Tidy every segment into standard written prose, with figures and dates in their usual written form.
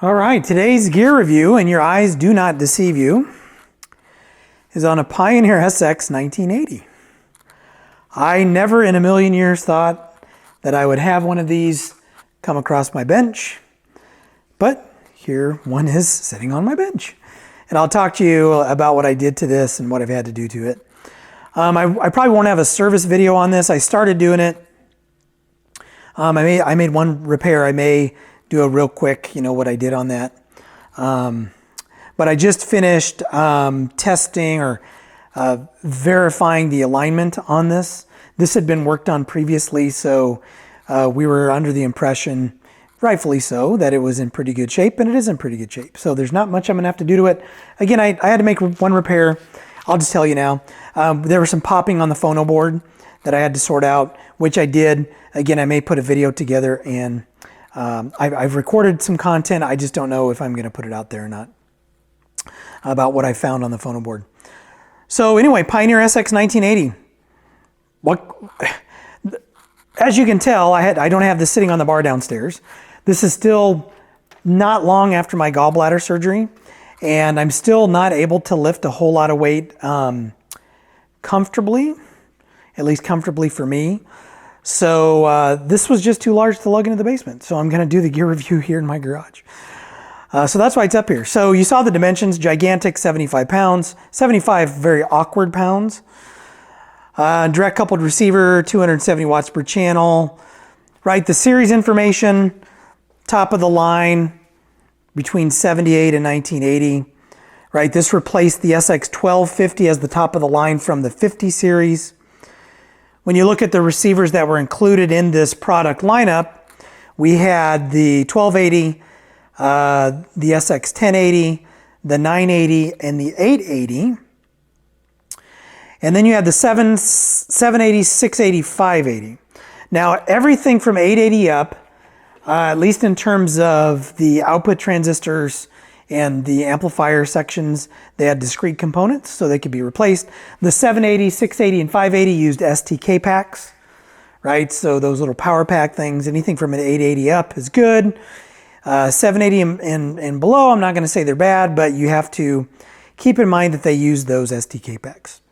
All right, today's gear review, and your eyes do not deceive you, is on a Pioneer SX 1980. I never in a million years thought that I would have one of these come across my bench, but here one is sitting on my bench. And I'll talk to you about what I did to this and what I've had to do to it. I probably won't have a service video on this. I started doing it. I made one repair. I may do a real quick, what I did on that. But I just finished testing or verifying the alignment on this. This had been worked on previously, so we were under the impression, rightfully so, that it was in pretty good shape, and it is in pretty good shape. So there's not much I'm gonna have to do to it. Again, I had to make one repair. I'll just tell you now. There was some popping on the phono board that I had to sort out, which I did. Again, I may put a video together, and I've recorded some content. I just don't know if I'm gonna put it out there or not about what I found on the phono board. So anyway, Pioneer SX 1980. As you can tell, I don't have this sitting on the bar downstairs. This is still not long after my gallbladder surgery, and I'm still not able to lift a whole lot of weight comfortably, at least comfortably for me. So this was just too large to lug into the basement. So I'm gonna do the gear review here in my garage. So that's why it's up here. So you saw the dimensions, gigantic, 75 pounds, 75 very awkward pounds. Direct coupled receiver, 270 watts per channel, right? The series information, top of the line, between 78 and 1980, right? This replaced the SX 1250 as the top of the line from the 50 series. When you look at the receivers that were included in this product lineup, we had the 1280, the SX 1080, the 980, and the 880. And then you had the 780, 680, 580. Now everything from 880 up, at least in terms of the output transistors and the amplifier sections, they had discrete components, so they could be replaced. The 780, 680, and 580 used STK packs, right? So those little power pack things, anything from an 880 up is good. 780 and below, I'm not gonna say they're bad, but you have to keep in mind that they use those STK packs.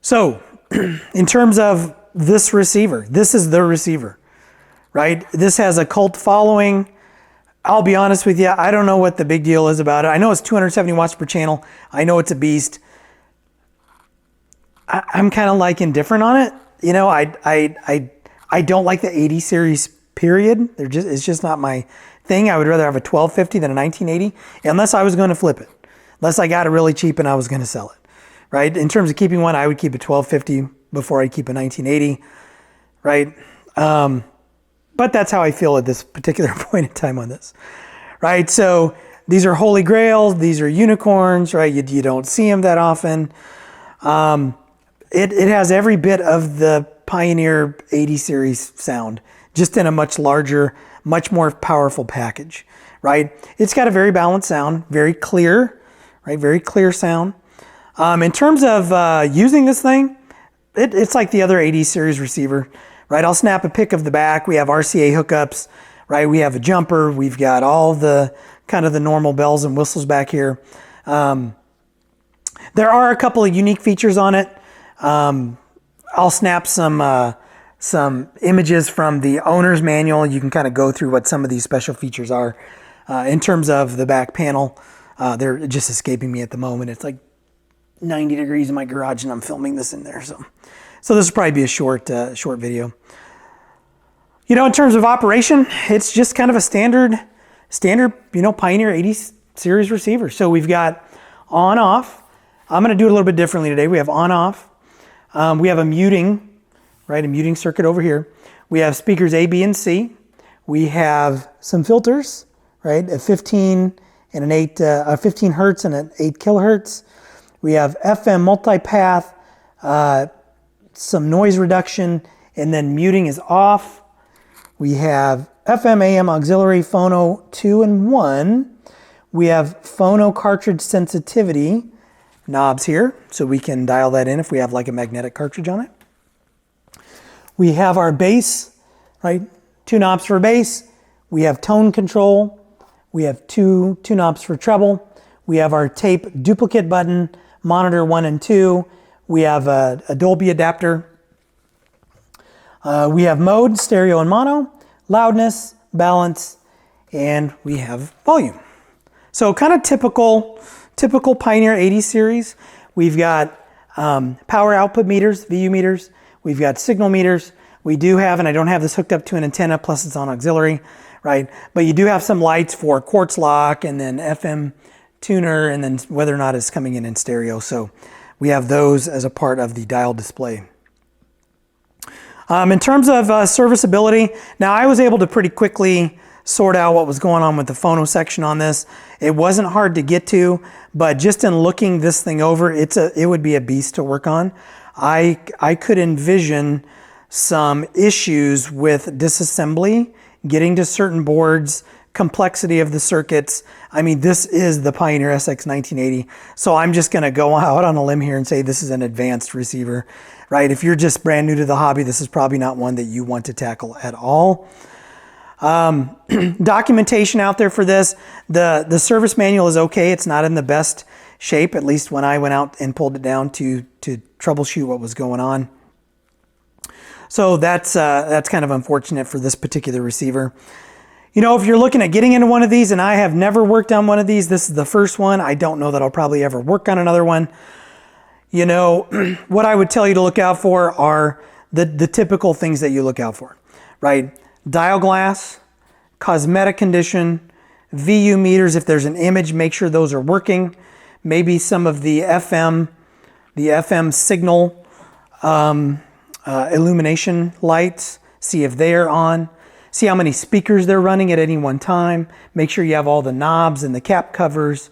So, in terms of this receiver, this is the receiver, right? This has a cult following. I'll be honest with you, I don't know what the big deal is about it. I know it's 270 watts per channel. I know it's a beast. I'm kind of like indifferent on it. I don't like the 80 series, period. It's just not my thing. I would rather have a 1250 than a 1980, unless I was going to flip it. Unless I got it really cheap and I was going to sell it. Right? In terms of keeping one, I would keep a 1250 before I'd keep a 1980, right? But that's how I feel at this particular point in time on this, right? So these are holy grails, these are unicorns, right? You don't see them that often. It has every bit of the Pioneer 80 series sound, just in a much larger, much more powerful package, right? It's got a very balanced sound, very clear, right? Very clear sound. In terms of using this thing, it's like the other 80 series receiver, right? I'll snap a pic of the back. We have RCA hookups, right? We have a jumper. We've got all the kind of the normal bells and whistles back here. There are a couple of unique features on it. I'll snap some images from the owner's manual. You can kind of go through what some of these special features are. In terms of the back panel, they're just escaping me at the moment. It's like 90 degrees in my garage and I'm filming this in there. So this will probably be a short video. In terms of operation, it's just kind of a standard, Pioneer 80 series receiver. So we've got on off. I'm going to do it a little bit differently today. We have on off. We have a muting, right? A muting circuit over here. We have speakers A, B, and C. We have some filters, right? A 15 and an 15 hertz and an 8 kilohertz. We have FM multipath, some noise reduction, and then muting is off. We have FM AM auxiliary phono 2 and 1. We have phono cartridge sensitivity knobs here, so we can dial that in if we have like a magnetic cartridge on it. We have our bass, right? 2 knobs for bass. We have tone control. We have two knobs for treble. We have our tape duplicate button, monitor 1 and 2. We have a Dolby adapter. We have mode, stereo and mono, loudness, balance, and we have volume. So kind of typical Pioneer 80 series. We've got power output meters, VU meters. We've got signal meters. We do have, and I don't have this hooked up to an antenna, plus it's on auxiliary, right? But you do have some lights for quartz lock and then FM tuner, and then whether or not it's coming in stereo. So we have those as a part of the dial display. In terms of serviceability, now I was able to pretty quickly sort out what was going on with the phono section on this. It wasn't hard to get to, but just in looking this thing over, it would be a beast to work on. I could envision some issues with disassembly, getting to certain boards, complexity of the circuits. I mean, this is the Pioneer SX 1980. So I'm just going to go out on a limb here and say this is an advanced receiver, right? If you're just brand new to the hobby, this is probably not one that you want to tackle at all. Documentation out there for this. The service manual is okay. It's not in the best shape, at least when I went out and pulled it down to troubleshoot what was going on. So that's kind of unfortunate for this particular receiver. You know, if you're looking at getting into one of these, and I have never worked on one of these, this is the first one. I don't know that I'll probably ever work on another one. You know, what I would tell you to look out for are the typical things that you look out for, right? Dial glass, cosmetic condition, VU meters. If there's an image, make sure those are working. Maybe some of the FM signal illumination lights, see if they're on. See how many speakers they're running at any one time. Make sure you have all the knobs and the cap covers,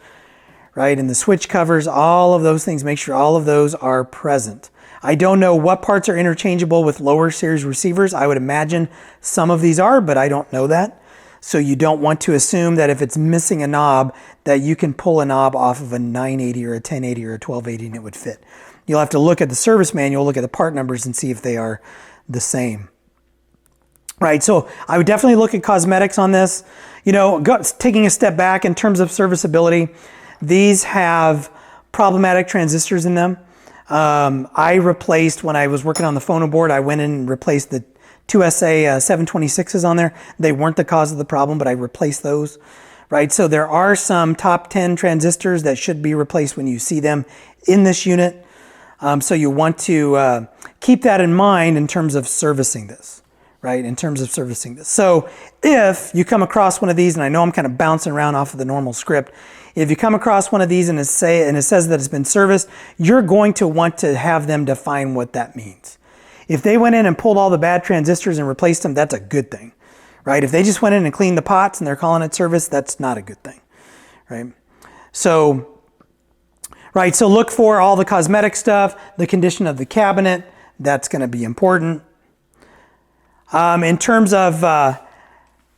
right? And the switch covers, all of those things. Make sure all of those are present. I don't know what parts are interchangeable with lower series receivers. I would imagine some of these are, but I don't know that. So you don't want to assume that if it's missing a knob, that you can pull a knob off of a 980 or a 1080 or a 1280 and it would fit. You'll have to look at the service manual, look at the part numbers and see if they are the same. Right, so I would definitely look at cosmetics on this. You know, taking a step back in terms of serviceability, these have problematic transistors in them. I replaced, when I was working on the phono board, I went in and replaced the 2SA 726s on there. They weren't the cause of the problem, but I replaced those. Right, so there are some top 10 transistors that should be replaced when you see them in this unit. So you want to keep that in mind in terms of servicing this. Right, in terms of servicing this. So if you come across one of these, and I know I'm kind of bouncing around off of the normal script, if you come across one of these and it says that it's been serviced, you're going to want to have them define what that means. If they went in and pulled all the bad transistors and replaced them, that's a good thing, right? If they just went in and cleaned the pots and they're calling it service, that's not a good thing, right? So, right, so look for all the cosmetic stuff, the condition of the cabinet, that's going to be important. In terms of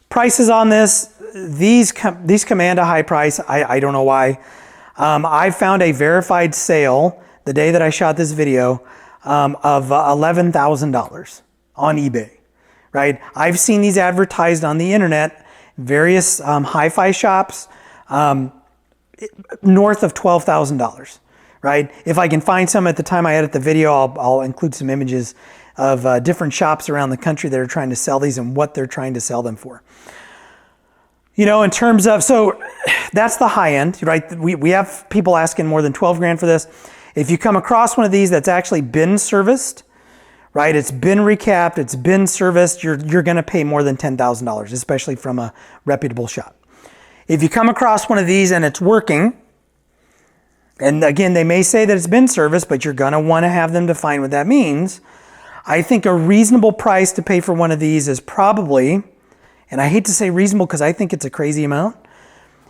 prices on this, these command a high price. I don't know why. I found a verified sale the day that I shot this video of $11,000 on eBay, right? I've seen these advertised on the internet, various hi-fi shops, north of $12,000, right? If I can find some at the time I edit the video, I'll include some images of different shops around the country that are trying to sell these and what they're trying to sell them for. You know, in terms of, so that's the high end, right? We have people asking more than 12 grand for this. If you come across one of these that's actually been serviced, right? It's been recapped, it's been serviced, you're gonna pay more than $10,000, especially from a reputable shop. If you come across one of these and it's working, and again, they may say that it's been serviced, but you're gonna wanna have them define what that means. I think a reasonable price to pay for one of these is probably, and I hate to say reasonable because I think it's a crazy amount,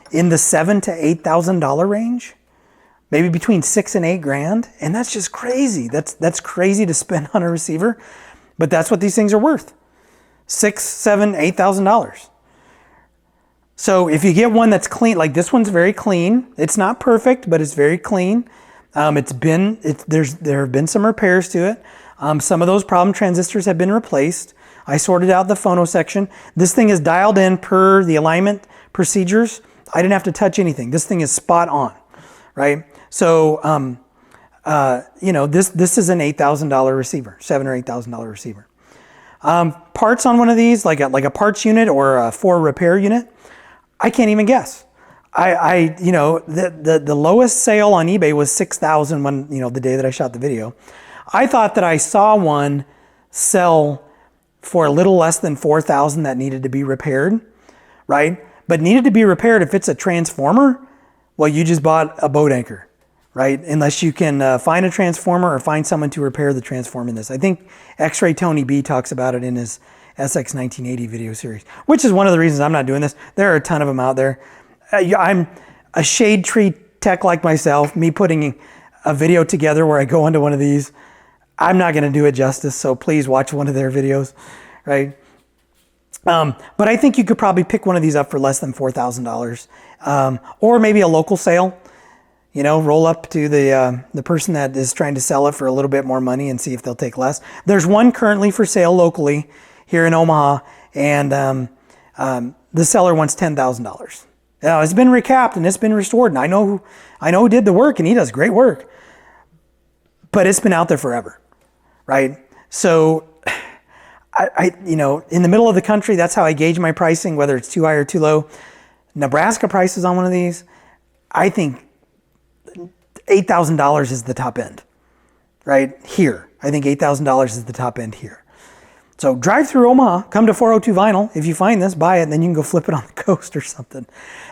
in the $7,000 to $8,000 range, maybe between $6,000 and $8,000, and that's just crazy. That's crazy to spend on a receiver, but that's what these things are worth: $6,000, $7,000, $8,000. So if you get one that's clean, like this one's very clean. It's not perfect, but it's very clean. There have been some repairs to it. Some of those problem transistors have been replaced. I sorted out the phono section. This thing is dialed in per the alignment procedures. I didn't have to touch anything. This thing is spot on, right? So, you know, this is an $8,000 receiver, $7,000 or $8,000 receiver. Parts on one of these, like a parts unit or a for repair unit, I can't even guess. You know, the lowest sale on eBay was $6,000 when, you know, the day that I shot the video. I thought that I saw one sell for a little less than $4,000 that needed to be repaired, right? But needed to be repaired if it's a transformer, well, you just bought a boat anchor, right? Unless you can find a transformer or find someone to repair the transformer in this. I think X-Ray Tony B talks about it in his SX1980 video series, which is one of the reasons I'm not doing this. There are a ton of them out there. I'm a shade tree tech like myself. Me putting a video together where I go into one of these, I'm not going to do it justice. So please watch one of their videos, right? But I think you could probably pick one of these up for less than $4,000, or maybe a local sale. You know, roll up to the person that is trying to sell it for a little bit more money and see if they'll take less. There's one currently for sale locally here in Omaha, and the seller wants $10,000. Now, it's been recapped and it's been restored, and I know who did the work, and he does great work. But it's been out there forever, right? So, you know, in the middle of the country, that's how I gauge my pricing, whether it's too high or too low. Nebraska prices on one of these, I think $8,000 is the top end, right? Here, I think $8,000 is the top end here. So drive through Omaha, come to 402 Vinyl. If you find this, buy it, and then you can go flip it on the coast or something.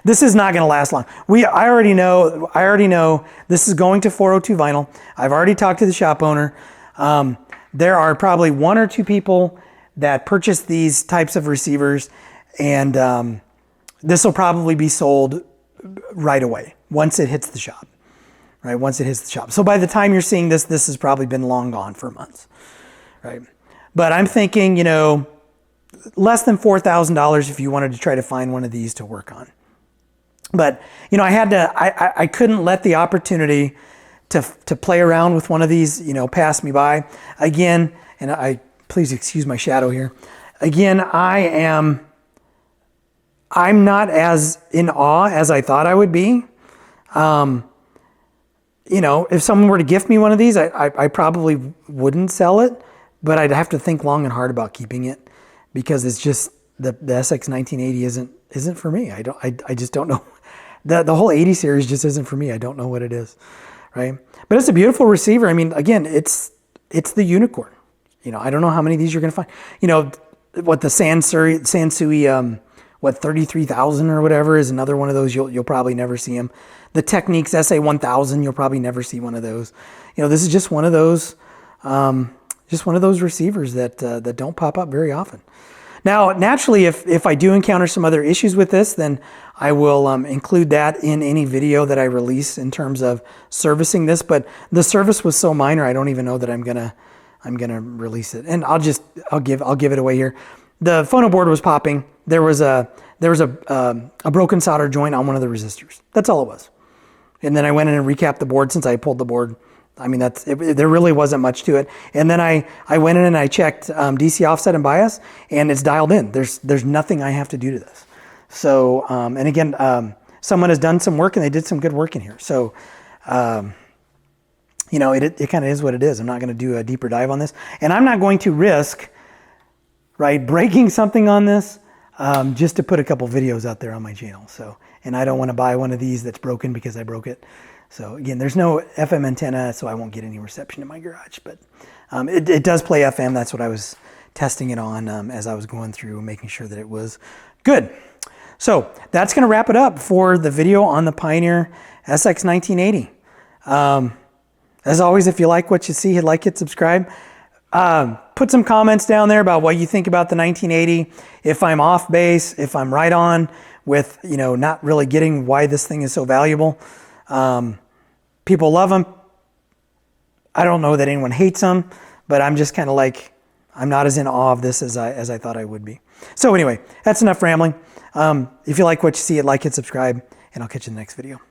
This is not going to last long. I already know this is going to 402 Vinyl. I've already talked to the shop owner. There are probably one or two people that purchase these types of receivers, and this will probably be sold right away once it hits the shop. Right, once it hits the shop. So by the time you're seeing this, this has probably been long gone for months, right? But I'm thinking, you know, less than $4,000 if you wanted to try to find one of these to work on. But, you know, I couldn't let the opportunity to play around with one of these, you know, pass me by. Again, and please excuse my shadow here. Again, I'm not as in awe as I thought I would be. You know, if someone were to gift me one of these, I probably wouldn't sell it, but I'd have to think long and hard about keeping it, because it's just the SX1980 isn't for me. I just don't know. The whole 80 series just isn't for me. I don't know what it is, right? But it's a beautiful receiver. I mean, again, it's the unicorn. You know, I don't know how many of these you're going to find. You know, what the Sansui, what 33,000 or whatever is another one of those. You'll probably never see them. The Technics SA1000, you'll probably never see one of those. You know, this is just one of those receivers that don't pop up very often. Now, naturally, if I do encounter some other issues with this, then I will include that in any video that I release in terms of servicing this. But the service was so minor, I don't even know that I'm gonna release it. And I'll give it away here. The phono board was popping. There was a broken solder joint on one of the resistors. That's all it was. And then I went in and recapped the board since I pulled the board. I mean, there really wasn't much to it. And then I went in and I checked DC offset and bias, and it's dialed in. There's nothing I have to do to this. So, and again, someone has done some work, and they did some good work in here. So, you know, it kind of is what it is. I'm not going to do a deeper dive on this. And I'm not going to risk, right, breaking something on this just to put a couple videos out there on my channel. So, and I don't want to buy one of these that's broken because I broke it. So again, there's no FM antenna, so I won't get any reception in my garage. But it does play FM. That's what I was testing it on as I was going through, making sure that it was good. So that's going to wrap it up for the video on the Pioneer SX1980. As always, if you like what you see, hit like, hit subscribe. Put some comments down there about what you think about the 1980. If I'm off base, if I'm right on with, you know, not really getting why this thing is so valuable. People love them. I don't know that anyone hates them, but I'm just kind of like, I'm not as in awe of this as I thought I would be. So anyway, that's enough rambling. If you like what you see, hit like, hit subscribe, and I'll catch you in the next video.